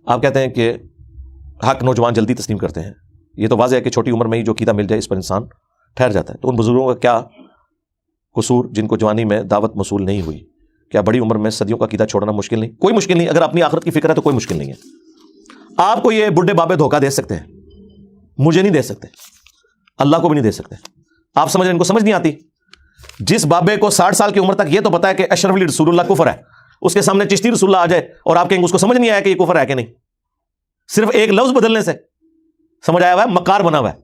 آپ کہتے ہیں کہ حق نوجوان جلدی تسلیم کرتے ہیں. یہ تو واضح ہے کہ چھوٹی عمر میں ہی جو عقیدہ مل جائے اس پر انسان ٹھہر جاتا ہے. تو ان بزرگوں کا کیا قصور جن کو جوانی میں دعوت موصول نہیں ہوئی؟ کیا بڑی عمر میں صدیوں کا عقیدہ چھوڑنا مشکل نہیں؟ کوئی مشکل نہیں. اگر اپنی آخرت کی فکر ہے تو کوئی مشکل نہیں ہے. آپ کو یہ بڈھے بابے دھوکہ دے سکتے ہیں, مجھے نہیں دے سکتے, اللہ کو بھی نہیں دے سکتے. آپ سمجھ رہے ہیں, ان کو سمجھ نہیں آتی. جس بابے کو 60 سال کی عمر تک یہ تو پتا ہے کہ اشرف علی رسول اللہ کفر ہے, اس کے سامنے چشتی رسول اللہ آ جائے اور آپ کہیں گے اس کو سمجھ نہیں آیا کہ یہ کفر ہے کہ نہیں. صرف ایک لفظ بدلنے سے سمجھ آیا ہوا ہے, مکار بنا ہوا ہے,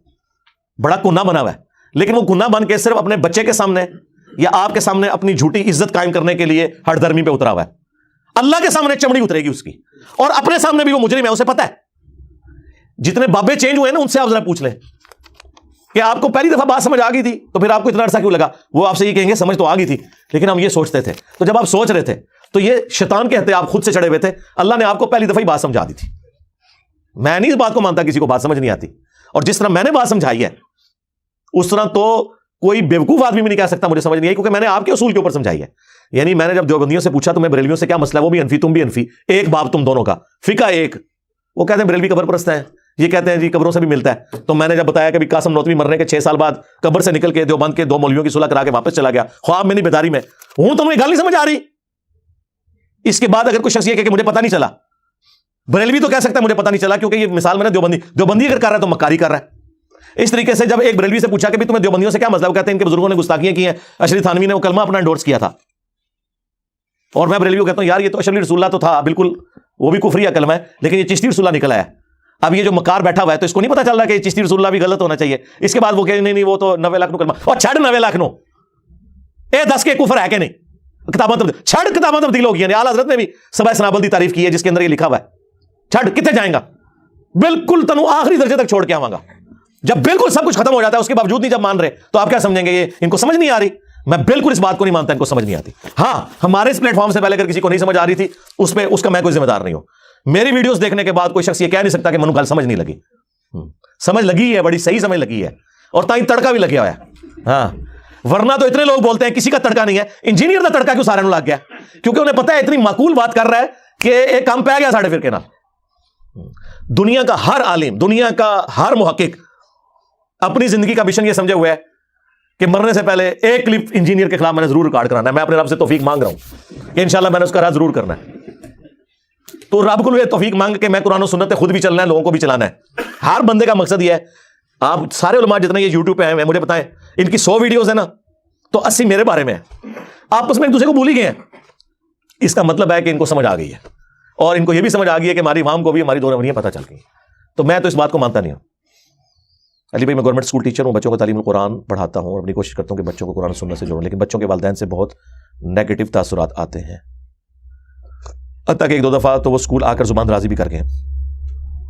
بڑا گناہ بنا ہوا ہے. لیکن وہ گناہ بن کے صرف اپنے بچے کے سامنے یا آپ کے سامنے اپنی جھوٹی عزت قائم کرنے کے لیے ہٹ دھرمی پہ اترا ہوا ہے. اللہ کے سامنے چمڑی اترے گی اس کی, اور اپنے سامنے بھی وہ مجرم ہے, اسے پتا ہے. جتنے بابے چینج ہوئے نا ان سے آپ ذرا پوچھ لیں کہ آپ کو پہلی دفعہ بات سمجھ آ گئی تھی تو پھر آپ کو اتنا عرصہ کیوں لگا. وہ آپ سے یہ کہیں گے سمجھ تو آ گئی تھی لیکن ہم یہ سوچتے تھے. تو جب آپ سوچ رہے تھے تو یہ شیطان کہتے آپ خود سے چڑھے ہوئے تھے. اللہ نے آپ کو پہلی دفعہ ہی بات سمجھا دی تھی. میں نہیں اس بات کو مانتا کسی کو بات سمجھ نہیں آتی, اور جس طرح میں نے بات سمجھائی ہے اس طرح تو کوئی بیوقوف آدمی بھی نہیں کہہ سکتا مجھے سمجھ نہیں آئی, کیونکہ میں نے آپ کے اصول کے اوپر سمجھائی ہے. یعنی میں نے جب دیوبندیوں سے پوچھا تمہیں بریلویوں سے کیا مسئلہ ہے, وہ بھی انفی تم بھی انفی, ایک باب تم دونوں کا, فقہ ایک. وہ کہتے ہیں بریلوی قبر پرست ہیں, یہ کہتے ہیں جی قبروں سے بھی ملتا ہے. تو میں نے جب بتایا کہ قاسم نوتوی مرنے کے 6 سال بعد قبر سے نکل کے دیوبند کے 2 مولویوں کی صلح کرا کے واپس چلا گیا, خواب میں نہیں بیداری میں ہوں, تمہیں گل نہیں سمجھ آ رہی. اس کے بعد اگر کوئی شخص یہ کہ مجھے پتہ نہیں چلا, بریلوی تو کہہ سکتا ہے مجھے پتہ نہیں چلا, کیونکہ یہ مثال میں نے دیوبندی اگر کر رہا ہے تو مکاری کر رہا ہے. اس طریقے سے جب ایک بریلوی سے پوچھا کہ تمہیں دیوبندیوں سے کیا مسئلہ, وہ کہتے ہیں ان کے بزرگوں نے گستاخیاں کی ہیں, اشری تھانوی نے وہ کلمہ اپنا انڈورس کیا تھا. اور میں بریلوی کو کہتا ہوں یار یہ تو اشری رسول اللہ تو تھا بالکل, وہ بھی کفری کلمہ ہے, لیکن یہ چشتی رسول اللہ نکلا ہے. اب یہ جو مکار بیٹھا ہوا ہے تو اس کو نہیں پتا چل رہا کہ چشتی رسول اللہ بھی غلط ہونا چاہیے. اس کے بعد وہ کہ نہیں وہ تو 90 لاکھ نو کلمہ, اور چھڑ 90 لاکھ نو اے 10 کے کفر ہے کہ نہیں, کتابیں تبدیل چھڑ, کتابیں تبدیل ہو گئی ہیں. اعلیٰ حضرت نے بھی سبع سنابل دی تعریف کی ہے جس کے اندر یہ لکھا ہوا ہے. چھڑ کتنے جائیں گا, بالکل تنو آخری درجے تک چھوڑ کے آواں گا. جب بالکل سب کچھ ختم ہو جاتا ہے اس کے باوجود نہیں جب مان رہے تو آپ کیا سمجھیں گے یہ ان کو سمجھ نہیں آ رہی. میں بالکل اس بات کو نہیں مانتا ان کو سمجھ نہیں آتی. ہاں ہمارے اس پلیٹ فارم سے پہلے اگر کسی کو نہیں سمجھ آ رہی تھی اس کا میں کوئی ذمہ دار نہیں ہوں. میری ویڈیوز دیکھنے کے بعد کوئی شخص یہ کہہ نہیں سکتا کہ منو گل سمجھ نہیں لگی. سمجھ لگی ہے, بڑی صحیح سمجھ لگی ہے, اور تائیں تڑکا بھی لگیا ہوا ہے. ہاں ورنہ تو اتنے لوگ بولتے ہیں کسی کا تڑکا نہیں ہے, انجینئر کا تڑکا کیوں سارے لگ گیا, کیونکہ انہیں پتا ہے اتنی معقول بات کر رہا ہے کہ ایک کام پہ گیا ساڑھے فرقے نال. دنیا کا ہر عالم, دنیا کا ہر محقق اپنی زندگی کا مشن یہ سمجھے ہوئے ہے کہ مرنے سے پہلے ایک کلپ انجینئر کے خلاف میں نے ضرور ریکارڈ کرانا ہے. میں اپنے رب سے توفیق مانگ رہا ہوں کہ انشاءاللہ میں نے اس کا راز ضرور کرنا ہے. تو رب کو یہ توفیق مانگ کے میں قرآن و سنت خود بھی چلنا ہے, لوگوں کو بھی چلانا ہے. ہر بندے کا مقصد یہ ہے. آپ سارے علماء جتنے یہ یوٹیوب پہ آئے ہیں مجھے بتائیں, ان کی 100 ویڈیوز ہیں نا تو 80 میرے بارے میں ہیں. آپس میں ایک دوسرے کو بھول ہی گئے ہیں. اس کا مطلب ہے کہ ان کو سمجھ آ گئی ہے, اور ان کو یہ بھی سمجھ آ گئی ہے کہ ہماری عوام کو بھی ہماری 2 رویاں پتہ چل گئی. تو میں تو اس بات کو مانتا نہیں ہوں. علی بھائی میں گورنمنٹ اسکول ٹیچر ہوں, بچوں کو تعلیم القرآن پڑھاتا ہوں, اپنی کوشش کرتا ہوں کہ بچوں کو قرآن سنت سے جوڑوں, لیکن بچوں کے والدین سے بہت نیگیٹو تاثرات آتے ہیں. حتیٰ کہ 1-2 دفعہ تو وہ اسکول آ کر زبان درازی بھی کر گئے.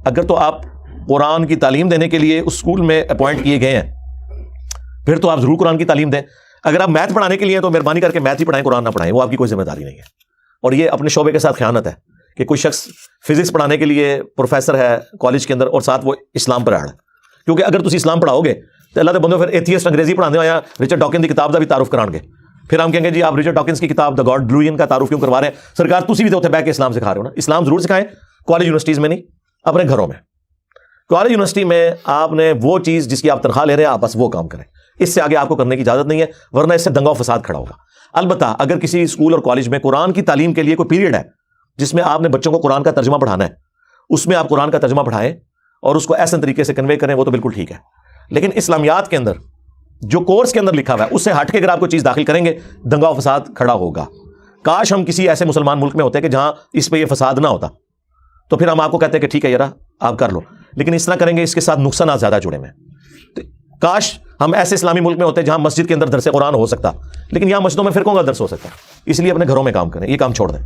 اگر تو آپ قرآن کی تعلیم دینے کے لیے اس اسکول میں اپوائنٹ کیے گئے ہیں پھر تو آپ ضرور قرآن کی تعلیم دیں. اگر آپ میتھ پڑھانے کے لیے تو مہربانی کر کے میتھ ہی پڑھائیں, قرآن نہ پڑھائیں, وہ آپ کی کوئی ذمہ داری نہیں ہے. اور یہ اپنے شعبے کے ساتھ خیانت ہے کہ کوئی شخص فزکس پڑھانے کے لیے پروفیسر ہے کالج کے اندر اور ساتھ وہ اسلام پر اڑ. کیونکہ اگر تسی اسلام پڑھاؤ گے تو اللہ دے بندوں پھر ایتھیسٹ انگریزی پڑھانے یا رچرڈ ڈاکن کی کتاب کا بھی تعارف کران گے. پھر ہم کہیں گے جی آپ رچرڈ ڈاکنس کی کتاب دا گاڈ بلوئن کا تعارف کیوں کروا رہے ہیں. سرکار تسی بھی تو اتنے بیٹھ کے اسلام سکھا رہے ہو نا. اسلام ضرور سکھائیں, کالج یونیورسٹیز میں نہیں, اپنے گھروں میں. کالج یونیورسٹی میں آپ نے وہ چیز جس کی آپ تنخواہ لے رہے ہیں آپ بس وہ کام کریں, اس سے آگے آپ کو کرنے کی اجازت نہیں ہے, ورنہ اس سے دنگا و فساد کھڑا ہوگا. البتہ اگر کسی اسکول اور کالج میں قرآن کی تعلیم کے لیے کوئی پیریڈ ہے جس میں آپ نے بچوں کو قرآن کا ترجمہ پڑھانا ہے, اس میں آپ قرآن کا ترجمہ پڑھائیں اور اس کو ایسے طریقے سے کنوے کریں, وہ تو بالکل ٹھیک ہے. لیکن اسلامیات کے اندر جو کورس کے اندر لکھا ہوا ہے اس سے ہٹ کے اگر آپ کوئی چیز داخل کریں گے دنگا و فساد کھڑا ہوگا. کاش ہم کسی ایسے مسلمان ملک میں ہوتے کہ جہاں اس پہ یہ فساد نہ ہوتا, تو پھر ہم آپ کو کہتے ہیں کہ ٹھیک ہے یار آپ کر لو, لیکن اس طرح کریں گے اس کے ساتھ نقصانات زیادہ جڑے ہوئے ہیں. کاش ہم ایسے اسلامی ملک میں ہوتے جہاں مسجد کے اندر درس قرآن ہو سکتا, لیکن یہاں مسجدوں میں فرقوں کا درس ہو سکتا. اس لیے اپنے گھروں میں کام کریں, یہ کام چھوڑ دیں.